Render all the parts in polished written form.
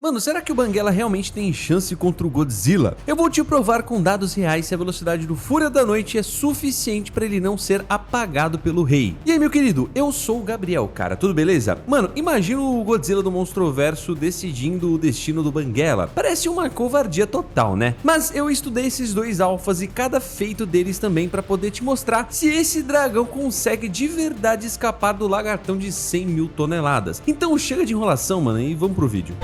Mano, será que o Banguela realmente tem chance contra o Godzilla? Eu vou te provar com dados reais se a velocidade do Fúria da Noite é suficiente pra ele não ser apagado pelo rei. E aí, meu querido, eu sou o Gabriel, cara, tudo beleza? Mano, imagina o Godzilla do Monstroverso decidindo o destino do Banguela. Parece uma covardia total, né? Mas eu estudei esses dois alfas e cada feito deles também pra poder te mostrar se esse dragão consegue de verdade escapar do lagartão de 100 mil toneladas. Então chega de enrolação, mano, e vamos pro vídeo.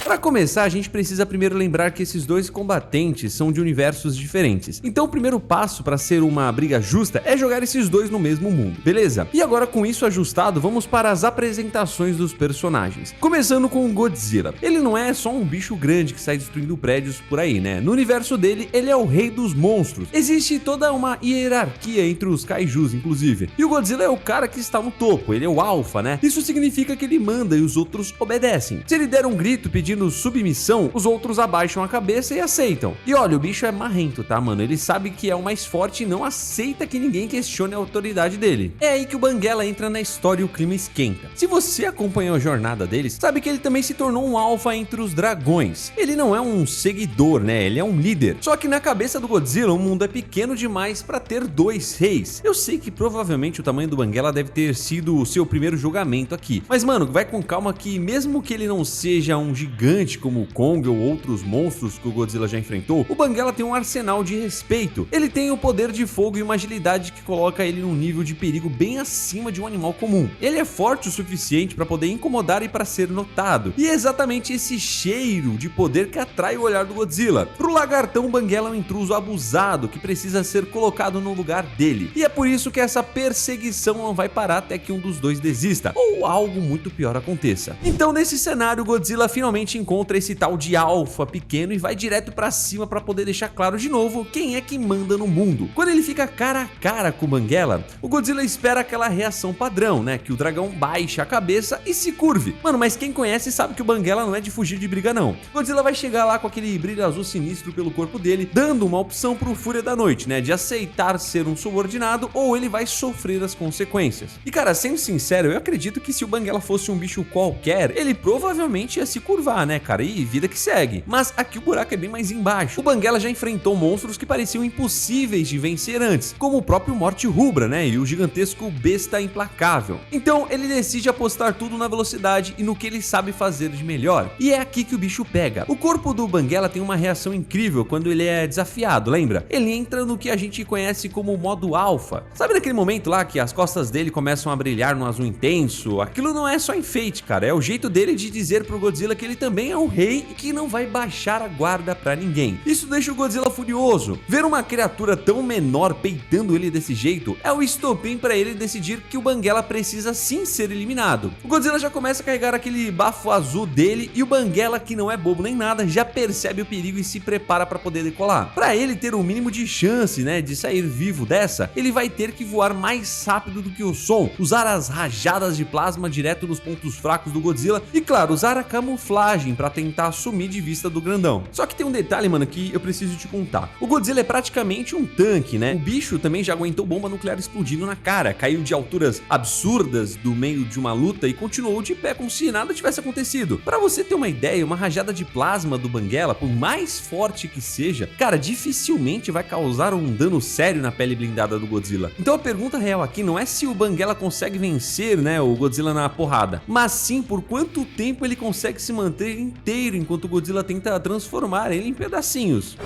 Para começar, a gente precisa primeiro lembrar que esses dois combatentes são de universos diferentes. Então o primeiro passo para ser uma briga justa é jogar esses dois no mesmo mundo, beleza? E agora com isso ajustado, vamos para as apresentações dos personagens. Começando com o Godzilla. Ele não é só um bicho grande que sai destruindo prédios por aí, né? No universo dele, ele é o rei dos monstros. Existe toda uma hierarquia entre os kaijus, inclusive. E o Godzilla é o cara que está no topo, ele é o alfa, né? Isso significa que ele manda e os outros obedecem. Se ele der um grito pedindo submissão, os outros abaixam a cabeça e aceitam. E olha, o bicho é marrento, tá, mano? Ele sabe que é o mais forte e não aceita que ninguém questione a autoridade dele. É aí que o Banguela entra na história e o clima esquenta. Se você acompanhou a jornada deles, sabe que ele também se tornou um alfa entre os dragões. Ele não é um seguidor, né? Ele é um líder. Só que na cabeça do Godzilla, o mundo é pequeno demais pra ter dois reis. Eu sei que provavelmente o tamanho do Banguela deve ter sido o seu primeiro julgamento aqui. Mas, mano, vai com calma que mesmo que ele não seja um gigante como o Kong ou outros monstros que o Godzilla já enfrentou, o Banguela tem um arsenal de respeito. Ele tem o poder de fogo e uma agilidade que coloca ele num nível de perigo bem acima de um animal comum. Ele é forte o suficiente para poder incomodar e para ser notado. E é exatamente esse cheiro de poder que atrai o olhar do Godzilla. Pro lagartão, o Banguela é um intruso abusado que precisa ser colocado no lugar dele. E é por isso que essa perseguição não vai parar até que um dos dois desista, ou algo muito pior aconteça. Então, nesse cenário, o Godzilla finalmente encontra esse tal de alfa pequeno e vai direto pra cima pra poder deixar claro de novo quem é que manda no mundo. Quando ele fica cara a cara com o Banguela, o Godzilla espera aquela reação padrão, né? Que o dragão baixe a cabeça e se curve. Mano, mas quem conhece sabe que o Banguela não é de fugir de briga não. O Godzilla vai chegar lá com aquele brilho azul sinistro pelo corpo dele, dando uma opção pro Fúria da Noite, né? De aceitar ser um subordinado ou ele vai sofrer as consequências. E cara, sendo sincero, eu acredito que se o Banguela fosse um bicho qualquer, ele provavelmente ia se curvar, né, cara? E vida que segue. Mas aqui o buraco é bem mais embaixo. O Banguela já enfrentou monstros que pareciam impossíveis de vencer antes, como o próprio Morte Rubra, né? E o gigantesco Besta Implacável. Então ele decide apostar tudo na velocidade e no que ele sabe fazer de melhor. E é aqui que o bicho pega. O corpo do Banguela tem uma reação incrível quando ele é desafiado, lembra? Ele entra no que a gente conhece como modo alfa. Sabe naquele momento lá que as costas dele começam a brilhar num azul intenso? Aquilo não é só enfeite, cara. É o jeito dele de dizer pro Godzilla que ele também é o rei e que não vai baixar a guarda pra ninguém. Isso deixa o Godzilla furioso. Ver uma criatura tão menor peitando ele desse jeito é o estopim pra ele decidir que o Banguela precisa sim ser eliminado. O Godzilla já começa a carregar aquele bafo azul dele e o Banguela, que não é bobo nem nada, já percebe o perigo e se prepara pra poder decolar. Pra ele ter o mínimo de chance, né, de sair vivo dessa, ele vai ter que voar mais rápido do que o som, usar as rajadas de plasma direto nos pontos fracos do Godzilla e, claro, usar a camuflagem pra tentar sumir de vista do grandão. Só que tem um detalhe, mano, que eu preciso te contar. O Godzilla é praticamente um tanque, né? O bicho também já aguentou bomba nuclear explodindo na cara, caiu de alturas absurdas do meio de uma luta e continuou de pé como se nada tivesse acontecido. Pra você ter uma ideia, uma rajada de plasma do Banguela, por mais forte que seja, cara, dificilmente vai causar um dano sério na pele blindada do Godzilla. Então a pergunta real aqui não é se o Banguela consegue vencer, né, o Godzilla na porrada, mas sim por quanto tempo ele consegue se manter inteiro enquanto o Godzilla tenta transformar ele em pedacinhos.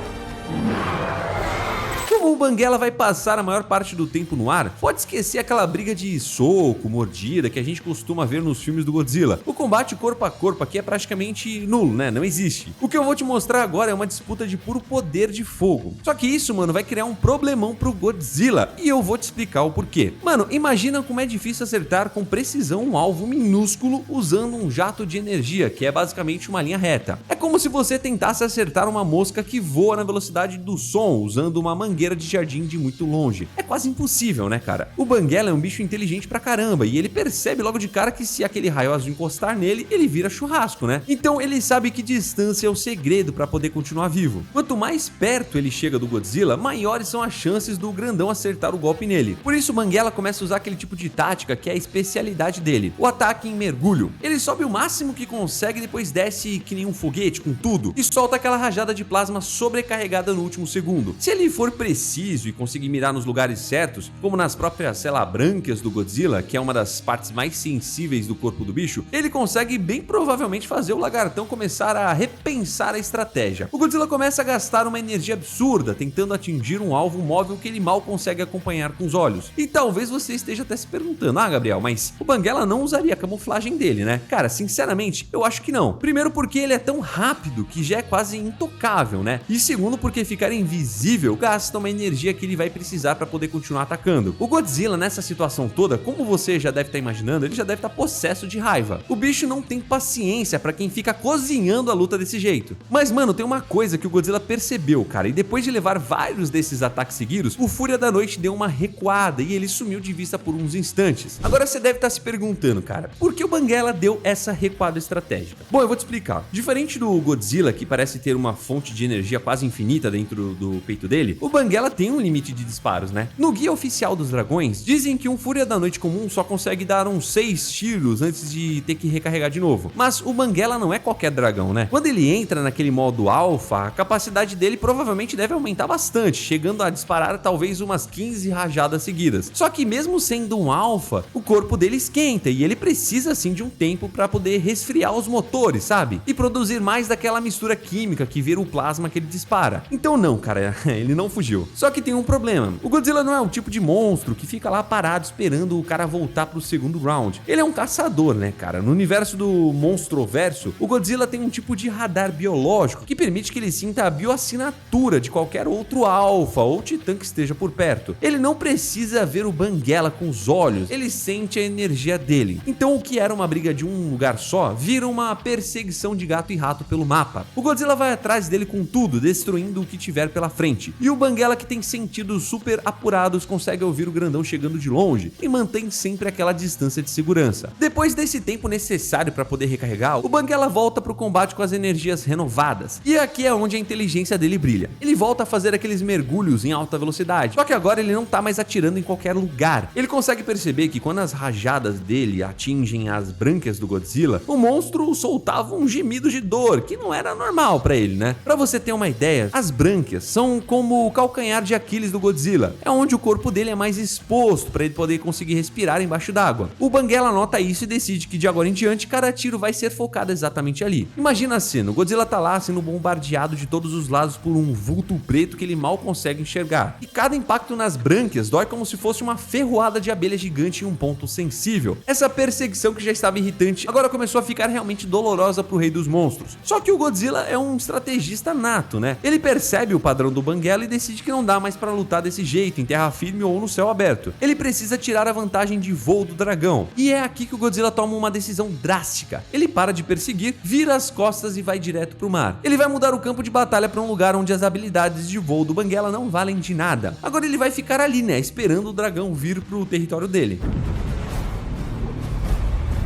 Como o Banguela vai passar a maior parte do tempo no ar, pode esquecer aquela briga de soco, mordida que a gente costuma ver nos filmes do Godzilla. O combate corpo a corpo aqui é praticamente nulo, né? Não existe. O que eu vou te mostrar agora é uma disputa de puro poder de fogo. Só que isso, mano, vai criar um problemão pro Godzilla e eu vou te explicar o porquê. Mano, imagina como é difícil acertar com precisão um alvo minúsculo usando um jato de energia, que é basicamente uma linha reta. É como se você tentasse acertar uma mosca que voa na velocidade do som usando uma mangueira de jardim de muito longe. É quase impossível, né, cara? O Banguela é um bicho inteligente pra caramba e ele percebe logo de cara que se aquele raio azul encostar nele, ele vira churrasco, né? Então ele sabe que distância é o segredo pra poder continuar vivo. Quanto mais perto ele chega do Godzilla, maiores são as chances do grandão acertar o golpe nele. Por isso o Banguela começa a usar aquele tipo de tática que é a especialidade dele, o ataque em mergulho. Ele sobe o máximo que consegue e depois desce que nem um foguete com tudo e solta aquela rajada de plasma sobrecarregada no último segundo. Se ele for preciso e conseguir mirar nos lugares certos, como nas próprias, sei lá, brânquias do Godzilla, que é uma das partes mais sensíveis do corpo do bicho, ele consegue bem provavelmente fazer o lagartão começar a repensar a estratégia. O Godzilla começa a gastar uma energia absurda tentando atingir um alvo móvel que ele mal consegue acompanhar com os olhos. E talvez você esteja até se perguntando: ah, Gabriel, mas o Banguela não usaria a camuflagem dele, né? Cara, sinceramente, eu acho que não. Primeiro porque ele é tão rápido que já é quase intocável, né? E segundo porque ficar invisível gasta uma energia que ele vai precisar para poder continuar atacando. O Godzilla nessa situação toda, como você já deve estar imaginando, ele já deve estar possesso de raiva. O bicho não tem paciência para quem fica cozinhando a luta desse jeito. Mas mano, tem uma coisa que o Godzilla percebeu, cara, e depois de levar vários desses ataques seguidos, o Fúria da Noite deu uma recuada e ele sumiu de vista por uns instantes. Agora você deve estar se perguntando, cara, por que o Banguela deu essa recuada estratégica? Bom, eu vou te explicar. Diferente do Godzilla, que parece ter uma fonte de energia quase infinita dentro do peito dele, o Banguela tem um limite de disparos, né? No guia oficial dos dragões, dizem que um Fúria da Noite comum só consegue dar uns 6 tiros antes de ter que recarregar de novo. Mas o Banguela não é qualquer dragão, né? Quando ele entra naquele modo alfa, a capacidade dele provavelmente deve aumentar bastante, chegando a disparar talvez umas 15 rajadas seguidas. Só que mesmo sendo um alfa, o corpo dele esquenta e ele precisa sim de um tempo para poder resfriar os motores, sabe? E produzir mais daquela mistura química que vira o plasma que ele dispara. Então não, cara, ele não fugiu. Só que tem um problema. O Godzilla não é um tipo de monstro que fica lá parado esperando o cara voltar pro segundo round. Ele é um caçador, né, cara? No universo do Monstroverso, o Godzilla tem um tipo de radar biológico que permite que ele sinta a bioassinatura de qualquer outro alfa ou titã que esteja por perto. Ele não precisa ver o Banguela com os olhos, ele sente a energia dele. Então o que era uma briga de um lugar só, vira uma perseguição de gato e rato pelo mapa. O Godzilla vai atrás dele com tudo, destruindo o que tiver pela frente. E o Banguela, que tem sentidos super apurados, consegue ouvir o grandão chegando de longe e mantém sempre aquela distância de segurança. Depois desse tempo necessário para poder recarregar, o Banguela volta pro combate com as energias renovadas. E aqui é onde a inteligência dele brilha. Ele volta a fazer aqueles mergulhos em alta velocidade, só que agora ele não tá mais atirando em qualquer lugar. Ele consegue perceber que quando as rajadas dele atingem as brânquias do Godzilla, o monstro soltava um gemido de dor, que não era normal pra ele, né? Pra você ter uma ideia, as brânquias são como o calcanhar de Aquiles do Godzilla. É onde o corpo dele é mais exposto pra ele poder conseguir respirar embaixo d'água. O Banguela nota isso e decide que de agora em diante cada tiro vai ser focado exatamente ali. Imagina a cena, o Godzilla tá lá sendo bombardeado de todos os lados por um vulto preto que ele mal consegue enxergar. E cada impacto nas brânquias dói como se fosse uma ferroada de abelha gigante em um ponto sensível. Essa perseguição que já estava irritante agora começou a ficar realmente dolorosa pro Rei dos Monstros. Só que o Godzilla é um estrategista nato, né? Ele percebe o padrão do Banguela e decide que não dá mais pra lutar desse jeito, em terra firme ou no céu aberto. Ele precisa tirar a vantagem de voo do dragão. E é aqui que o Godzilla toma uma decisão drástica. Ele para de perseguir, vira as costas e vai direto pro mar. Ele vai mudar o campo de batalha para um lugar onde as habilidades de voo do Banguela não valem de nada. Agora ele vai ficar ali, né, esperando o dragão vir pro território dele.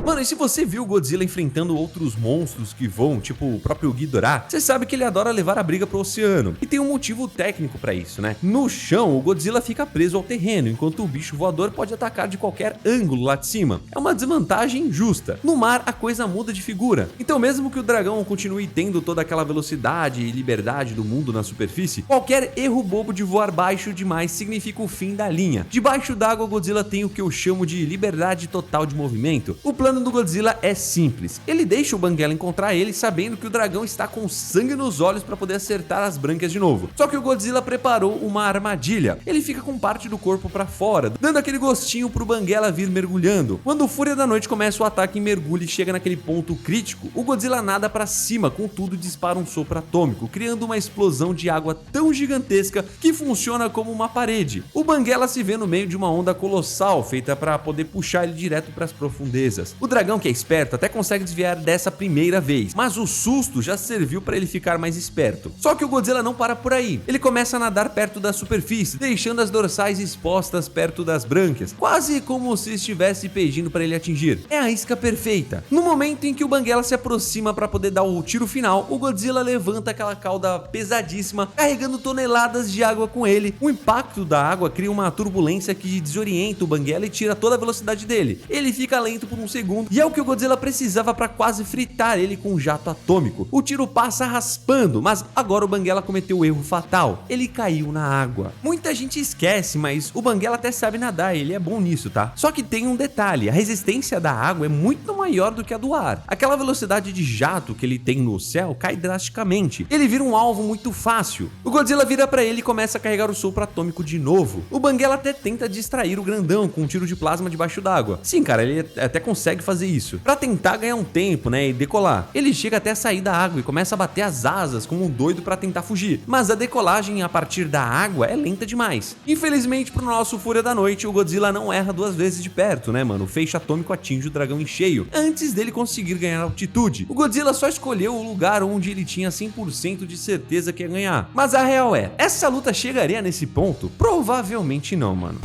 Mano, e se você viu o Godzilla enfrentando outros monstros que voam, tipo o próprio Ghidorah, você sabe que ele adora levar a briga pro oceano. E tem um motivo técnico pra isso, né? No chão, o Godzilla fica preso ao terreno, enquanto o bicho voador pode atacar de qualquer ângulo lá de cima. É uma desvantagem justa. No mar, a coisa muda de figura. Então mesmo que o dragão continue tendo toda aquela velocidade e liberdade do mundo na superfície, qualquer erro bobo de voar baixo demais significa o fim da linha. Debaixo d'água, o Godzilla tem o que eu chamo de liberdade total de movimento. O plano do Godzilla é simples. Ele deixa o Banguela encontrar ele sabendo que o dragão está com sangue nos olhos para poder acertar as brânquias de novo. Só que o Godzilla preparou uma armadilha. Ele fica com parte do corpo para fora, dando aquele gostinho pro Banguela vir mergulhando. Quando o Fúria da Noite começa o ataque em mergulho e chega naquele ponto crítico, o Godzilla nada para cima, contudo dispara um sopro atômico, criando uma explosão de água tão gigantesca que funciona como uma parede. O Banguela se vê no meio de uma onda colossal feita para poder puxar ele direto para as profundezas. O dragão, que é esperto, até consegue desviar dessa primeira vez, mas o susto já serviu para ele ficar mais esperto. Só que o Godzilla não para por aí. Ele começa a nadar perto da superfície, deixando as dorsais expostas perto das brânquias, quase como se estivesse pedindo para ele atingir. É a isca perfeita. No momento em que o Banguela se aproxima para poder dar o tiro final, o Godzilla levanta aquela cauda pesadíssima, carregando toneladas de água com ele. O impacto da água cria uma turbulência que desorienta o Banguela e tira toda a velocidade dele. Ele fica lento por um segundo e é o que o Godzilla precisava para quase fritar ele com um jato atômico. O tiro passa raspando, mas agora o Banguela cometeu o erro fatal. Ele caiu na água. Muita gente esquece, mas o Banguela até sabe nadar, ele é bom nisso, tá? Só que tem um detalhe, a resistência da água é muito maior do que a do ar. Aquela velocidade de jato que ele tem no céu cai drasticamente. Ele vira um alvo muito fácil. O Godzilla vira pra ele e começa a carregar o sopro atômico de novo. O Banguela até tenta distrair o grandão com um tiro de plasma debaixo d'água. Sim, cara, ele até consegue fazer isso. Pra tentar ganhar um tempo, né, e decolar. Ele chega até a sair da água e começa a bater as asas como um doido pra tentar fugir. Mas a decolagem a partir da água é lenta demais. Infelizmente pro nosso Fúria da Noite, o Godzilla não erra duas vezes de perto, né, mano? O feixe atômico atinge o dragão em cheio antes dele conseguir ganhar altitude. O Godzilla só escolheu o lugar onde ele tinha 100% de certeza que ia ganhar. Mas a real é, essa luta chegaria nesse ponto? Provavelmente não, mano.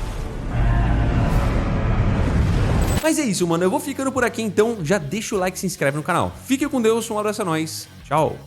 Mas é isso, mano. Eu vou ficando por aqui, então já deixa o like e se inscreve no canal. Fique com Deus, um abraço a nós. Tchau.